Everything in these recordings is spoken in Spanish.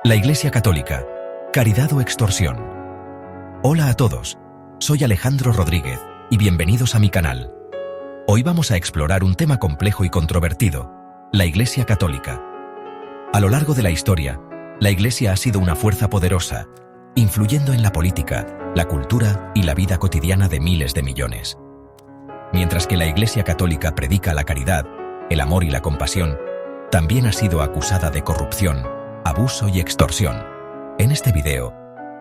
La Iglesia Católica, caridad o extorsión. Hola a todos, soy Alejandro Rodríguez y bienvenidos a mi canal. Hoy vamos a explorar un tema complejo y controvertido, la Iglesia Católica. A lo largo de la historia, la Iglesia ha sido una fuerza poderosa, influyendo en la política, la cultura y la vida cotidiana de miles de millones. Mientras que la Iglesia Católica predica la caridad, el amor y la compasión, también ha sido acusada de corrupción, abuso y extorsión. En este video,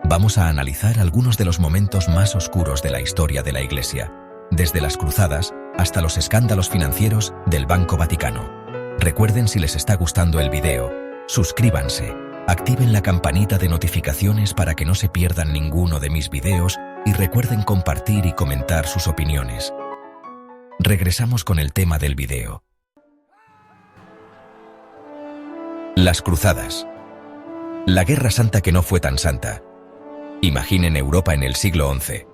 vamos a analizar algunos de los momentos más oscuros de la historia de la Iglesia, desde las cruzadas hasta los escándalos financieros del Banco Vaticano. Recuerden, si les está gustando el video, suscríbanse, activen la campanita de notificaciones para que no se pierdan ninguno de mis videos y recuerden compartir y comentar sus opiniones. Regresamos con el tema del video. Las cruzadas. La Guerra Santa que no fue tan santa. Imaginen Europa en el siglo XI.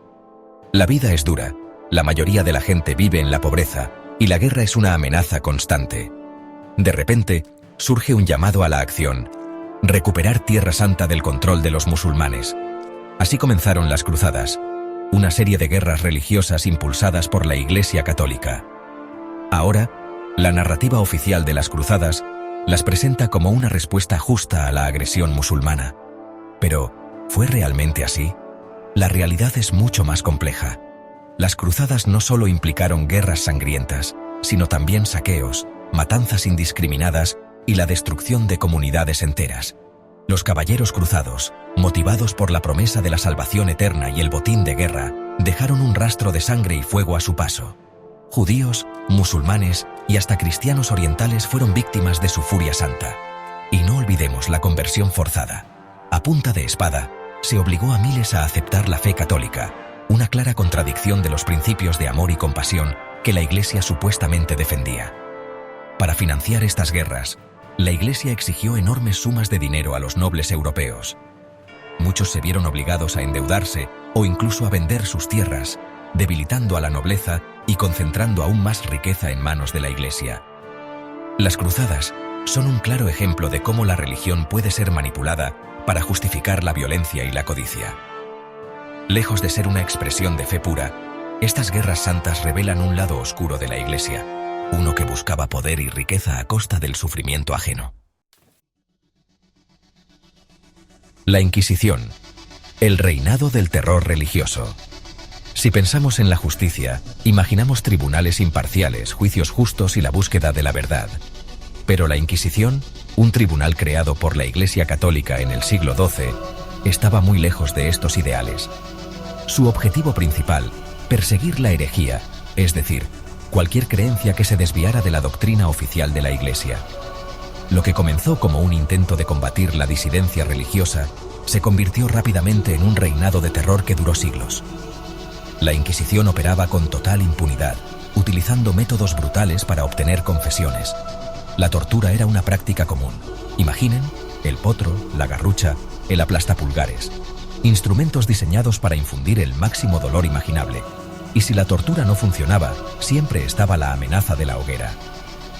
La vida es dura, la mayoría de la gente vive en la pobreza y la guerra es una amenaza constante. De repente, surge un llamado a la acción: recuperar Tierra Santa del control de los musulmanes. Así comenzaron las cruzadas, una serie de guerras religiosas impulsadas por la Iglesia Católica. Ahora, la narrativa oficial de las cruzadas las presenta como una respuesta justa a la agresión musulmana. Pero, ¿fue realmente así? La realidad es mucho más compleja. Las cruzadas no solo implicaron guerras sangrientas, sino también saqueos, matanzas indiscriminadas y la destrucción de comunidades enteras. Los caballeros cruzados, motivados por la promesa de la salvación eterna y el botín de guerra, dejaron un rastro de sangre y fuego a su paso. Judíos, musulmanes y hasta cristianos orientales fueron víctimas de su furia santa. Y no olvidemos la conversión forzada. A punta de espada, se obligó a miles a aceptar la fe católica, una clara contradicción de los principios de amor y compasión que la Iglesia supuestamente defendía. Para financiar estas guerras, la Iglesia exigió enormes sumas de dinero a los nobles europeos. Muchos se vieron obligados a endeudarse o incluso a vender sus tierras, debilitando a la nobleza y concentrando aún más riqueza en manos de la Iglesia. Las cruzadas son un claro ejemplo de cómo la religión puede ser manipulada para justificar la violencia y la codicia. Lejos de ser una expresión de fe pura, estas guerras santas revelan un lado oscuro de la Iglesia, uno que buscaba poder y riqueza a costa del sufrimiento ajeno. La Inquisición, el reinado del terror religioso. Si pensamos en la justicia, imaginamos tribunales imparciales, juicios justos y la búsqueda de la verdad. Pero la Inquisición, un tribunal creado por la Iglesia Católica en el siglo XII, estaba muy lejos de estos ideales. Su objetivo principal, perseguir la herejía, es decir, cualquier creencia que se desviara de la doctrina oficial de la Iglesia. Lo que comenzó como un intento de combatir la disidencia religiosa, se convirtió rápidamente en un reinado de terror que duró siglos. La Inquisición operaba con total impunidad, utilizando métodos brutales para obtener confesiones. La tortura era una práctica común. Imaginen el potro, la garrucha, el aplastapulgares, instrumentos diseñados para infundir el máximo dolor imaginable. Y si la tortura no funcionaba, siempre estaba la amenaza de la hoguera.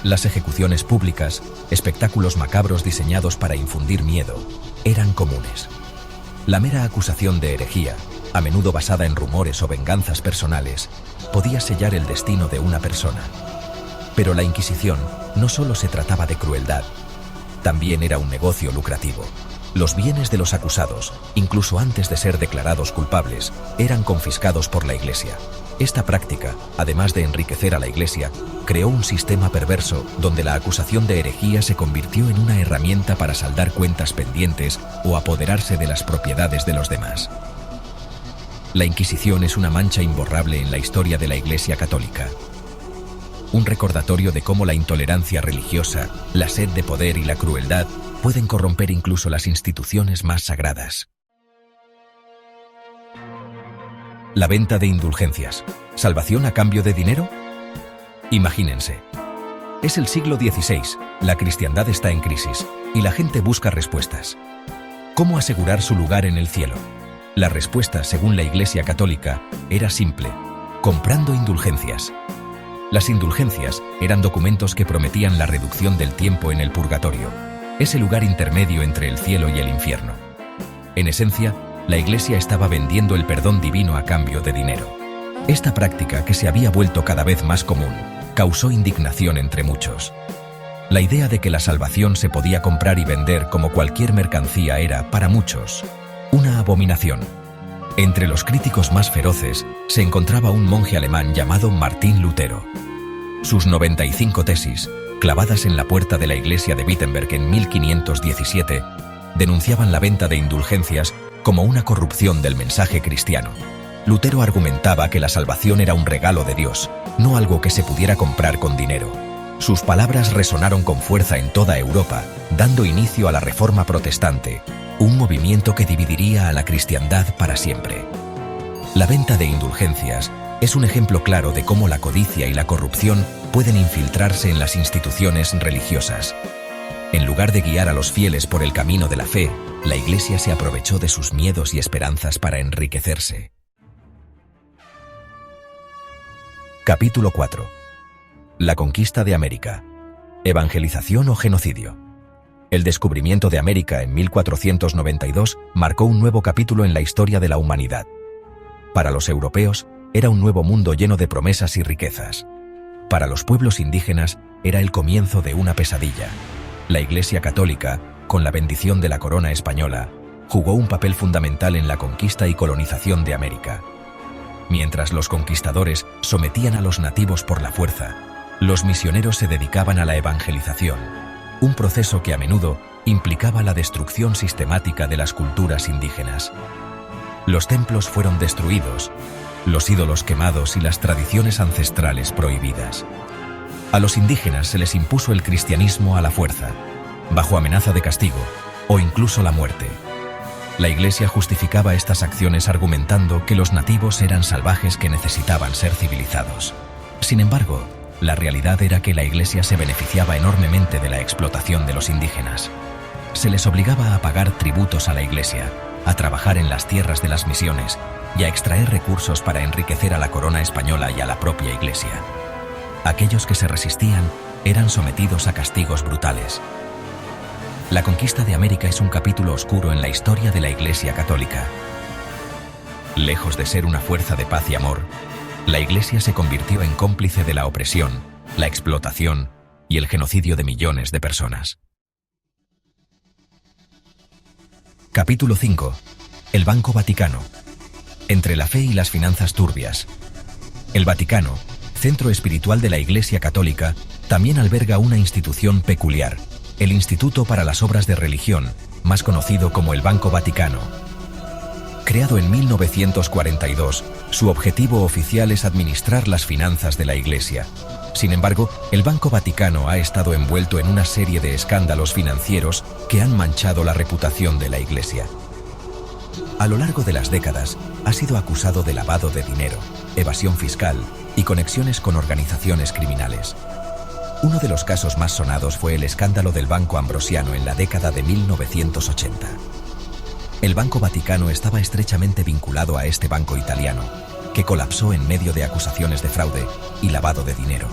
Las ejecuciones públicas, espectáculos macabros diseñados para infundir miedo, eran comunes. La mera acusación de herejía, a menudo basada en rumores o venganzas personales, podía sellar el destino de una persona. Pero la Inquisición no solo se trataba de crueldad, también era un negocio lucrativo. Los bienes de los acusados, incluso antes de ser declarados culpables, eran confiscados por la Iglesia. Esta práctica, además de enriquecer a la Iglesia, creó un sistema perverso donde la acusación de herejía se convirtió en una herramienta para saldar cuentas pendientes o apoderarse de las propiedades de los demás. La Inquisición es una mancha imborrable en la historia de la Iglesia Católica. Un recordatorio de cómo la intolerancia religiosa, la sed de poder y la crueldad pueden corromper incluso las instituciones más sagradas. La venta de indulgencias. ¿Salvación a cambio de dinero? Imagínense. Es el siglo XVI, la cristiandad está en crisis y la gente busca respuestas. ¿Cómo asegurar su lugar en el cielo? La respuesta, según la Iglesia Católica, era simple: comprando indulgencias. Las indulgencias eran documentos que prometían la reducción del tiempo en el purgatorio. ese lugar intermedio entre el cielo y el infierno. En esencia, la Iglesia estaba vendiendo el perdón divino a cambio de dinero. Esta práctica, que se había vuelto cada vez más común, causó indignación entre muchos. La idea de que la salvación se podía comprar y vender como cualquier mercancía era, para muchos, una abominación. Entre los críticos más feroces se encontraba un monje alemán llamado Martín Lutero. Sus 95 tesis, clavadas en la puerta de la iglesia de Wittenberg en 1517, denunciaban la venta de indulgencias como una corrupción del mensaje cristiano. Lutero argumentaba que la salvación era un regalo de Dios, no algo que se pudiera comprar con dinero. Sus palabras resonaron con fuerza en toda Europa, dando inicio a la Reforma Protestante, un movimiento que dividiría a la cristiandad para siempre. La venta de indulgencias es un ejemplo claro de cómo la codicia y la corrupción pueden infiltrarse en las instituciones religiosas. En lugar de guiar a los fieles por el camino de la fe, la Iglesia se aprovechó de sus miedos y esperanzas para enriquecerse. Capítulo 4. La conquista de América. ¿Evangelización o genocidio? El descubrimiento de América en 1492 marcó un nuevo capítulo en la historia de la humanidad. Para los europeos, era un nuevo mundo lleno de promesas y riquezas. Para los pueblos indígenas, era el comienzo de una pesadilla. La Iglesia Católica, con la bendición de la corona española, jugó un papel fundamental en la conquista y colonización de América. Mientras los conquistadores sometían a los nativos por la fuerza, los misioneros se dedicaban a la evangelización, un proceso que a menudo implicaba la destrucción sistemática de las culturas indígenas. Los templos fueron destruidos, los ídolos quemados y las tradiciones ancestrales prohibidas. A los indígenas se les impuso el cristianismo a la fuerza, bajo amenaza de castigo o incluso la muerte. La Iglesia justificaba estas acciones argumentando que los nativos eran salvajes que necesitaban ser civilizados. Sin embargo, la realidad era que la Iglesia se beneficiaba enormemente de la explotación de los indígenas. Se les obligaba a pagar tributos a la Iglesia, a trabajar en las tierras de las misiones y a extraer recursos para enriquecer a la corona española y a la propia Iglesia. Aquellos que se resistían eran sometidos a castigos brutales. La conquista de América es un capítulo oscuro en la historia de la Iglesia Católica. Lejos de ser una fuerza de paz y amor, la Iglesia se convirtió en cómplice de la opresión, la explotación y el genocidio de millones de personas. Capítulo 5. El Banco Vaticano. Entre la fe y las finanzas turbias. El Vaticano, centro espiritual de la Iglesia Católica, también alberga una institución peculiar, el Instituto para las Obras de Religión, más conocido como el Banco Vaticano. Creado en 1942, su objetivo oficial es administrar las finanzas de la Iglesia. Sin embargo, el Banco Vaticano ha estado envuelto en una serie de escándalos financieros que han manchado la reputación de la Iglesia. A lo largo de las décadas, ha sido acusado de lavado de dinero, evasión fiscal y conexiones con organizaciones criminales. Uno de los casos más sonados fue el escándalo del Banco Ambrosiano en la década de 1980. El Banco Vaticano estaba estrechamente vinculado a este banco italiano, que colapsó en medio de acusaciones de fraude y lavado de dinero.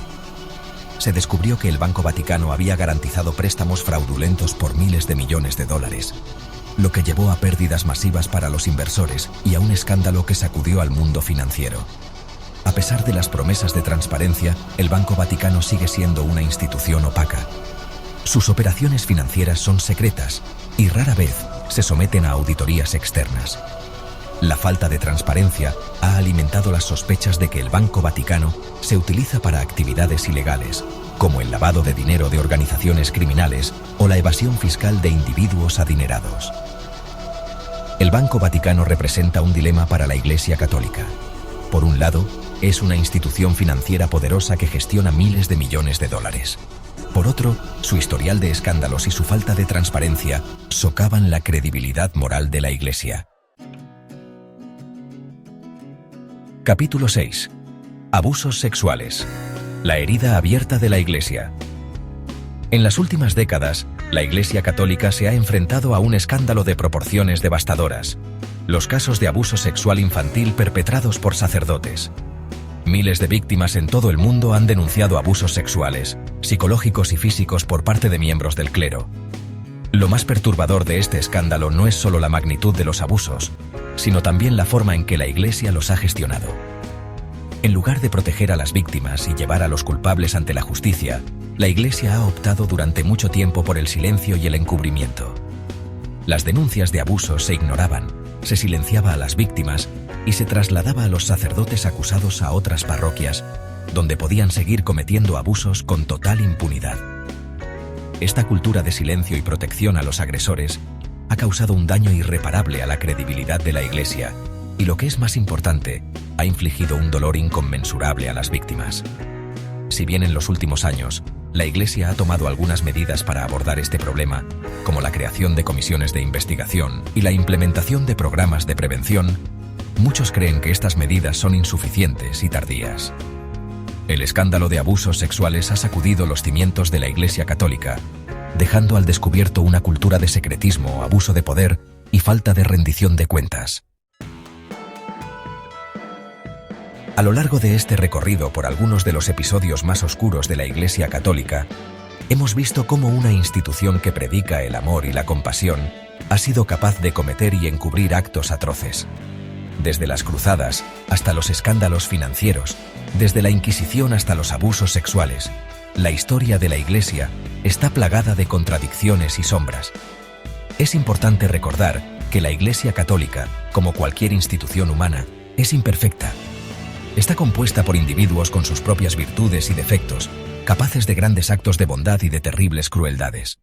Se descubrió que el Banco Vaticano había garantizado préstamos fraudulentos por miles de millones de dólares, lo que llevó a pérdidas masivas para los inversores y a un escándalo que sacudió al mundo financiero. A pesar de las promesas de transparencia, el Banco Vaticano sigue siendo una institución opaca. Sus operaciones financieras son secretas y rara vez se someten a auditorías externas. La falta de transparencia ha alimentado las sospechas de que el Banco Vaticano se utiliza para actividades ilegales, como el lavado de dinero de organizaciones criminales o la evasión fiscal de individuos adinerados. El Banco Vaticano representa un dilema para la Iglesia Católica. Por un lado, es una institución financiera poderosa que gestiona miles de millones de dólares. Por otro, su historial de escándalos y su falta de transparencia socavan la credibilidad moral de la Iglesia. Capítulo 6. Abusos sexuales. La herida abierta de la Iglesia. En las últimas décadas, la Iglesia Católica se ha enfrentado a un escándalo de proporciones devastadoras: los casos de abuso sexual infantil perpetrados por sacerdotes. Miles de víctimas en todo el mundo han denunciado abusos sexuales, psicológicos y físicos por parte de miembros del clero. Lo más perturbador de este escándalo no es solo la magnitud de los abusos, sino también la forma en que la Iglesia los ha gestionado. En lugar de proteger a las víctimas y llevar a los culpables ante la justicia, la Iglesia ha optado durante mucho tiempo por el silencio y el encubrimiento. Las denuncias de abusos se ignoraban, se silenciaba a las víctimas y se trasladaba a los sacerdotes acusados a otras parroquias, donde podían seguir cometiendo abusos con total impunidad. Esta cultura de silencio y protección a los agresores ha causado un daño irreparable a la credibilidad de la Iglesia y, lo que es más importante, ha infligido un dolor inconmensurable a las víctimas. Si bien en los últimos años, la Iglesia ha tomado algunas medidas para abordar este problema, como la creación de comisiones de investigación y la implementación de programas de prevención, muchos creen que estas medidas son insuficientes y tardías. El escándalo de abusos sexuales ha sacudido los cimientos de la Iglesia Católica, dejando al descubierto una cultura de secretismo, abuso de poder y falta de rendición de cuentas. A lo largo de este recorrido por algunos de los episodios más oscuros de la Iglesia Católica, hemos visto cómo una institución que predica el amor y la compasión ha sido capaz de cometer y encubrir actos atroces. Desde las cruzadas hasta los escándalos financieros, desde la Inquisición hasta los abusos sexuales, la historia de la Iglesia está plagada de contradicciones y sombras. Es importante recordar que la Iglesia Católica, como cualquier institución humana, es imperfecta. Está compuesta por individuos con sus propias virtudes y defectos, capaces de grandes actos de bondad y de terribles crueldades.